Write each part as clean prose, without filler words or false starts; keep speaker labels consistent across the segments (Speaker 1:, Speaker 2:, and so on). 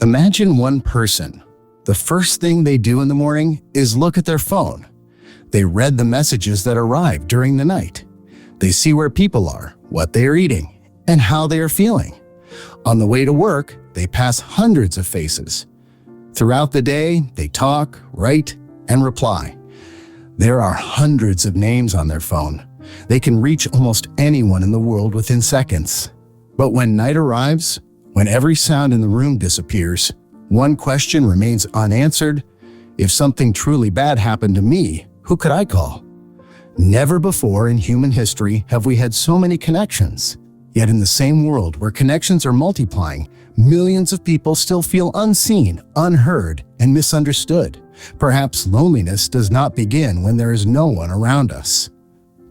Speaker 1: Imagine one person. The first thing they do in the morning is look at their phone. They read the messages that arrived during the night. They see where people are, what they are eating, and how they are feeling. On the way to work, they pass hundreds of faces. Throughout the day, they talk, write, and reply. There are hundreds of names on their phone. They can reach almost anyone in the world within seconds. But when night arrives, when every sound in the room disappears, one question remains unanswered. If something truly bad happened to me, who could I call? Never before in human history have we had so many connections. Yet in the same world where connections are multiplying, millions of people still feel unseen, unheard, and misunderstood. Perhaps loneliness does not begin when there is no one around us.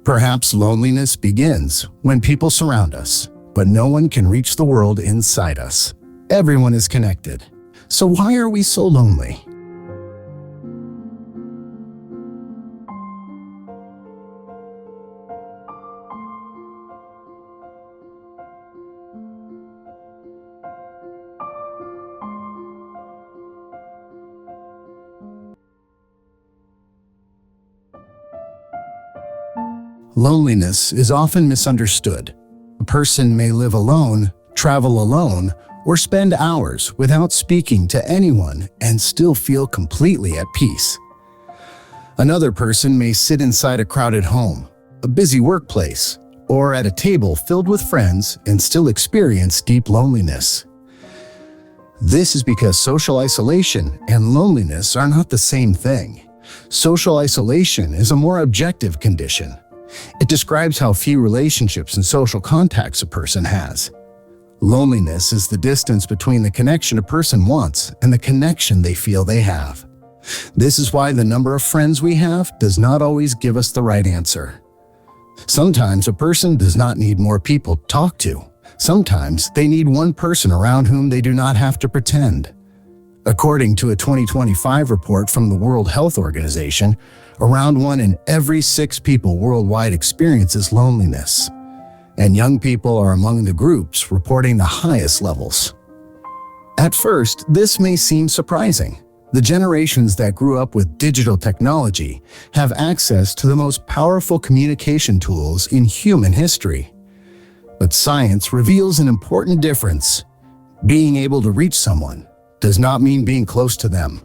Speaker 1: Perhaps loneliness begins when people surround us, but no one can reach the world inside us. Everyone is connected. So why are we so lonely? Loneliness is often misunderstood. A person may live alone, travel alone, or spend hours without speaking to anyone and still feel completely at peace. Another person may sit inside a crowded home, a busy workplace, or at a table filled with friends and still experience deep loneliness. This is because social isolation and loneliness are not the same thing. Social isolation is a more objective condition. It describes how few relationships and social contacts a person has. Loneliness is the distance between the connection a person wants and the connection they feel they have. This is why the number of friends we have does not always give us the right answer. Sometimes a person does not need more people to talk to. Sometimes they need one person around whom they do not have to pretend. According to a 2025 report from the World Health Organization, around 1 in every 6 people worldwide experiences loneliness, and young people are among the groups reporting the highest levels. At first, this may seem surprising. The generations that grew up with digital technology have access to the most powerful communication tools in human history. But science reveals an important difference. Being able to reach someone does not mean being close to them.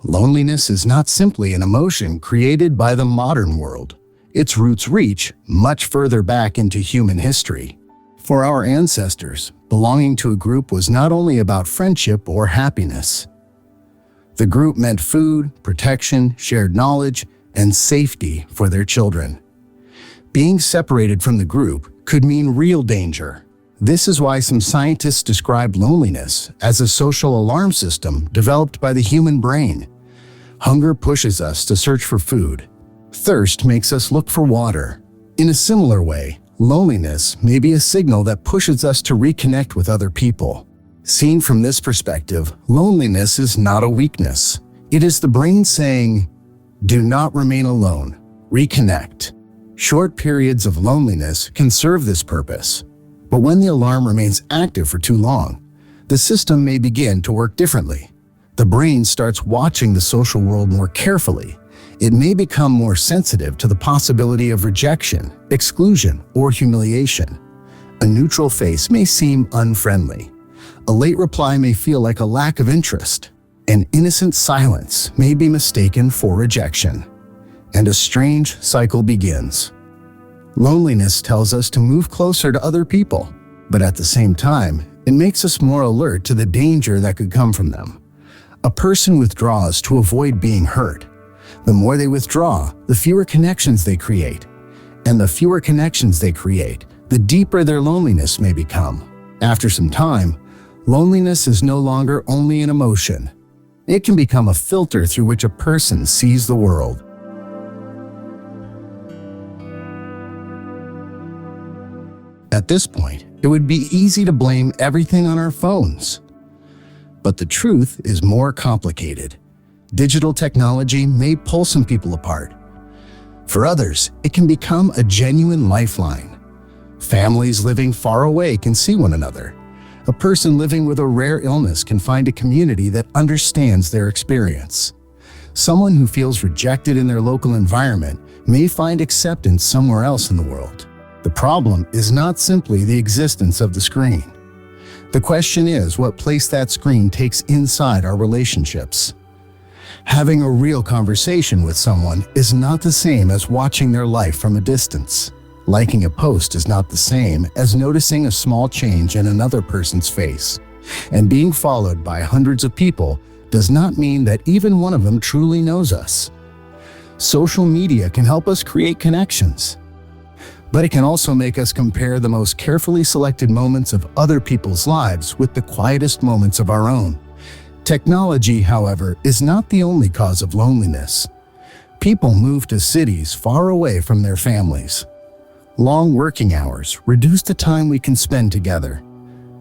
Speaker 1: Loneliness is not simply an emotion created by the modern world. Its roots reach much further back into human history. For our ancestors, belonging to a group was not only about friendship or happiness. The group meant food, protection, shared knowledge, and safety for their children. Being separated from the group could mean real danger. This is why some scientists describe loneliness as a social alarm system developed by the human brain. Hunger pushes us to search for food. Thirst makes us look for water. In a similar way, loneliness may be a signal that pushes us to reconnect with other people. Seen from this perspective, loneliness is not a weakness. It is the brain saying, "Do not remain alone. Reconnect." Short periods of loneliness can serve this purpose. But when the alarm remains active for too long, the system may begin to work differently. The brain starts watching the social world more carefully. It may become more sensitive to the possibility of rejection, exclusion, or humiliation. A neutral face may seem unfriendly. A late reply may feel like a lack of interest. An innocent silence may be mistaken for rejection. And a strange cycle begins. Loneliness tells us to move closer to other people, but at the same time, it makes us more alert to the danger that could come from them. A person withdraws to avoid being hurt. The more they withdraw, the fewer connections they create. And the fewer connections they create, the deeper their loneliness may become. After some time, loneliness is no longer only an emotion. It can become a filter through which a person sees the world. At this point, it would be easy to blame everything on our phones. But the truth is more complicated. Digital technology may pull some people apart. For others, it can become a genuine lifeline. Families living far away can see one another. A person living with a rare illness can find a community that understands their experience. Someone who feels rejected in their local environment may find acceptance somewhere else in the world. The problem is not simply the existence of the screen. The question is what place that screen takes inside our relationships. Having a real conversation with someone is not the same as watching their life from a distance. Liking a post is not the same as noticing a small change in another person's face. And being followed by hundreds of people does not mean that even one of them truly knows us. Social media can help us create connections, but it can also make us compare the most carefully selected moments of other people's lives with the quietest moments of our own. Technology, however, is not the only cause of loneliness. People move to cities far away from their families. Long working hours reduce the time we can spend together.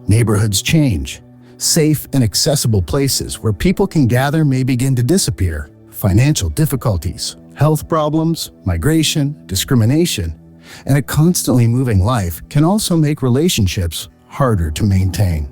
Speaker 1: Neighborhoods change. Safe and accessible places where people can gather may begin to disappear. Financial difficulties, health problems, migration, discrimination, and a constantly moving life can also make relationships harder to maintain.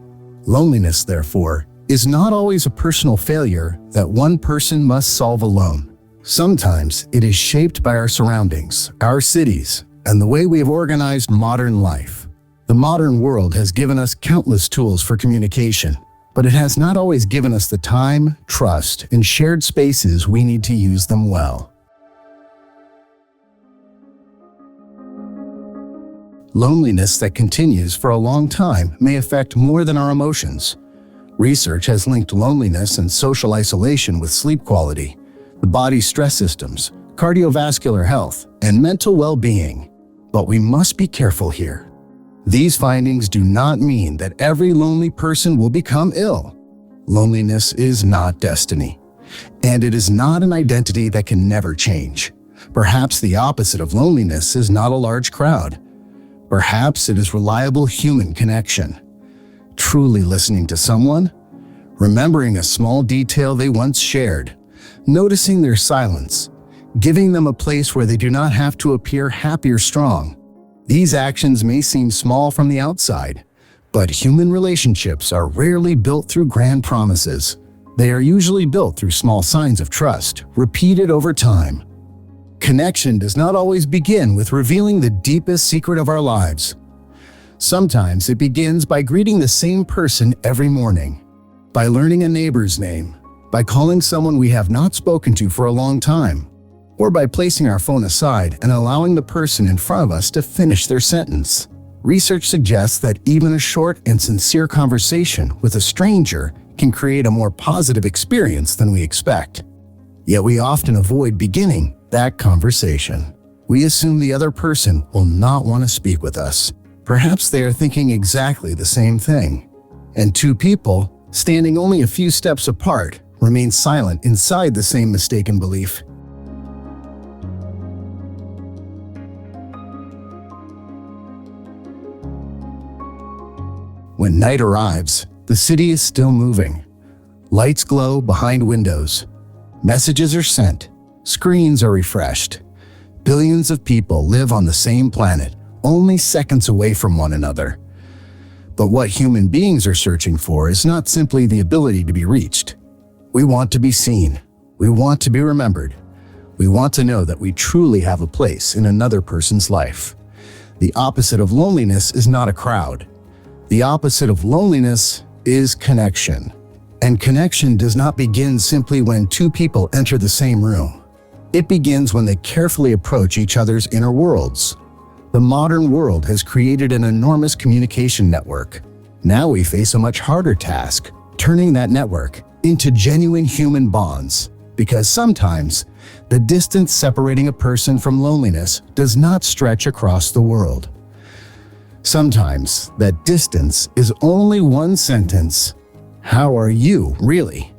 Speaker 1: Loneliness, therefore, is not always a personal failure that one person must solve alone. Sometimes it is shaped by our surroundings, our cities, and the way we have organized modern life. The modern world has given us countless tools for communication, but it has not always given us the time, trust, and shared spaces we need to use them well. Loneliness that continues for a long time may affect more than our emotions. Research has linked loneliness and social isolation with sleep quality, the body's stress systems, cardiovascular health, and mental well-being. But we must be careful here. These findings do not mean that every lonely person will become ill. Loneliness is not destiny, and it is not an identity that can never change. Perhaps the opposite of loneliness is not a large crowd. Perhaps it is reliable human connection. Truly listening to someone, remembering a small detail they once shared, noticing their silence, giving them a place where they do not have to appear happy or strong. These actions may seem small from the outside, but human relationships are rarely built through grand promises. They are usually built through small signs of trust, repeated over time. Connection does not always begin with revealing the deepest secret of our lives. Sometimes it begins by greeting the same person every morning, by learning a neighbor's name, by calling someone we have not spoken to for a long time, or by placing our phone aside and allowing the person in front of us to finish their sentence. Research suggests that even a short and sincere conversation with a stranger can create a more positive experience than we expect. Yet we often avoid beginning that conversation. We assume the other person will not want to speak with us. Perhaps they are thinking exactly the same thing. And two people, standing only a few steps apart, remain silent inside the same mistaken belief. When night arrives, the city is still moving. Lights glow behind windows. Messages are sent. Screens are refreshed. Billions of people live on the same planet, only seconds away from one another. But what human beings are searching for is not simply the ability to be reached. We want to be seen. We want to be remembered. We want to know that we truly have a place in another person's life. The opposite of loneliness is not a crowd. The opposite of loneliness is connection. And connection does not begin simply when two people enter the same room. It begins when they carefully approach each other's inner worlds. The modern world has created an enormous communication network. Now we face a much harder task, turning that network into genuine human bonds. Because sometimes, the distance separating a person from loneliness does not stretch across the world. Sometimes, that distance is only one sentence. How are you, really?